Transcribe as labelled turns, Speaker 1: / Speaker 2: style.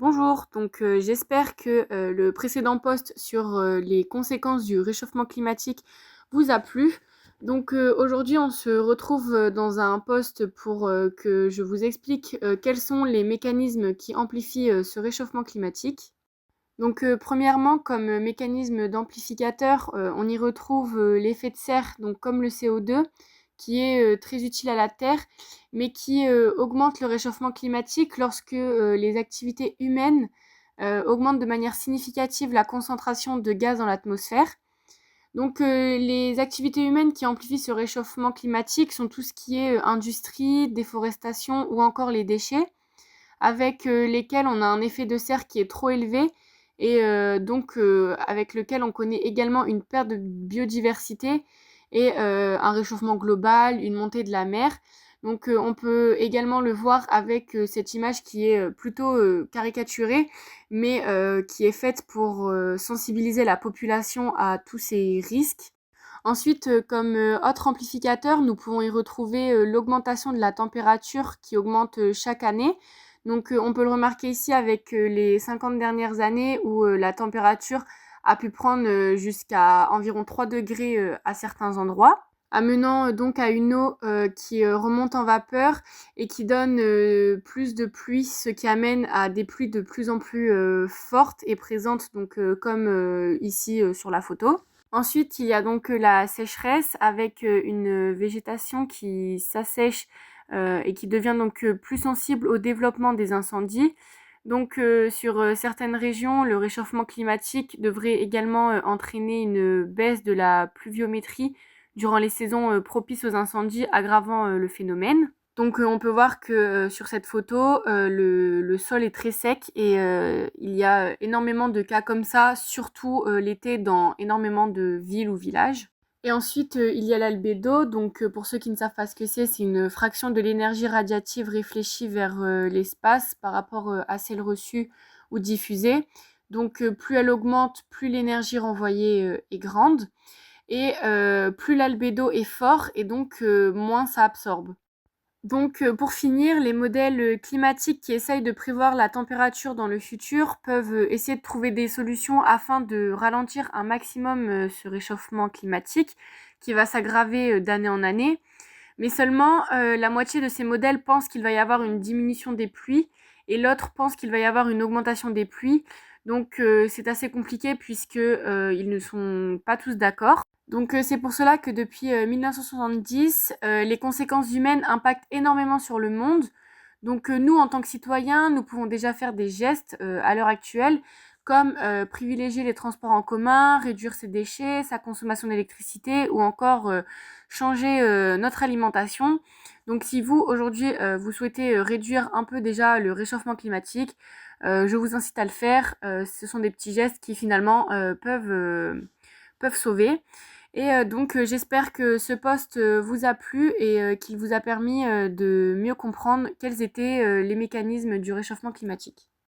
Speaker 1: Bonjour, j'espère que le précédent post sur les conséquences du réchauffement climatique vous a plu. Aujourd'hui on se retrouve dans un post pour que je vous explique quels sont les mécanismes qui amplifient ce réchauffement climatique. Premièrement, comme mécanisme d'amplificateur, on y retrouve l'effet de serre, donc comme le CO2, qui est très utile à la Terre, mais qui augmente le réchauffement climatique lorsque les activités humaines augmentent de manière significative la concentration de gaz dans l'atmosphère. Les activités humaines qui amplifient ce réchauffement climatique sont tout ce qui est industrie, déforestation ou encore les déchets, avec lesquels on a un effet de serre qui est trop élevé et avec lequel on connaît également une perte de biodiversité et un réchauffement global, une montée de la mer. On peut également le voir avec cette image qui est plutôt caricaturée, mais qui est faite pour sensibiliser la population à tous ces risques. Ensuite, comme autre amplificateur, nous pouvons y retrouver l'augmentation de la température qui augmente chaque année. On peut le remarquer ici avec les 50 dernières années où la température a pu prendre jusqu'à environ 3 degrés à certains endroits, amenant donc à une eau qui remonte en vapeur et qui donne plus de pluie, ce qui amène à des pluies de plus en plus fortes et présentes, comme ici sur la photo. Ensuite, il y a donc la sécheresse avec une végétation qui s'assèche et qui devient donc plus sensible au développement des incendies. Sur certaines régions, le réchauffement climatique devrait également entraîner une baisse de la pluviométrie durant les saisons propices aux incendies, aggravant le phénomène. On peut voir que sur cette photo, le sol est très sec et il y a énormément de cas comme ça, surtout l'été dans énormément de villes ou villages. Et ensuite, il y a l'albédo. Pour ceux qui ne savent pas ce que c'est une fraction de l'énergie radiative réfléchie vers l'espace par rapport à celle reçue ou diffusée. Plus elle augmente, plus l'énergie renvoyée est grande. Et plus l'albédo est fort, et moins ça absorbe. Pour finir, les modèles climatiques qui essayent de prévoir la température dans le futur peuvent essayer de trouver des solutions afin de ralentir un maximum ce réchauffement climatique qui va s'aggraver d'année en année. Mais seulement la moitié de ces modèles pensent qu'il va y avoir une diminution des pluies et l'autre pense qu'il va y avoir une augmentation des pluies. C'est assez compliqué puisque ils ne sont pas tous d'accord. C'est pour cela que depuis 1970, les conséquences humaines impactent énormément sur le monde. Nous, en tant que citoyens, nous pouvons déjà faire des gestes à l'heure actuelle, comme privilégier les transports en commun, réduire ses déchets, sa consommation d'électricité ou encore changer notre alimentation. Si vous, aujourd'hui, vous souhaitez réduire un peu déjà le réchauffement climatique, je vous incite à le faire. Ce sont des petits gestes qui finalement peuvent sauver. Et j'espère que ce post vous a plu et qu'il vous a permis de mieux comprendre quels étaient les mécanismes du réchauffement climatique.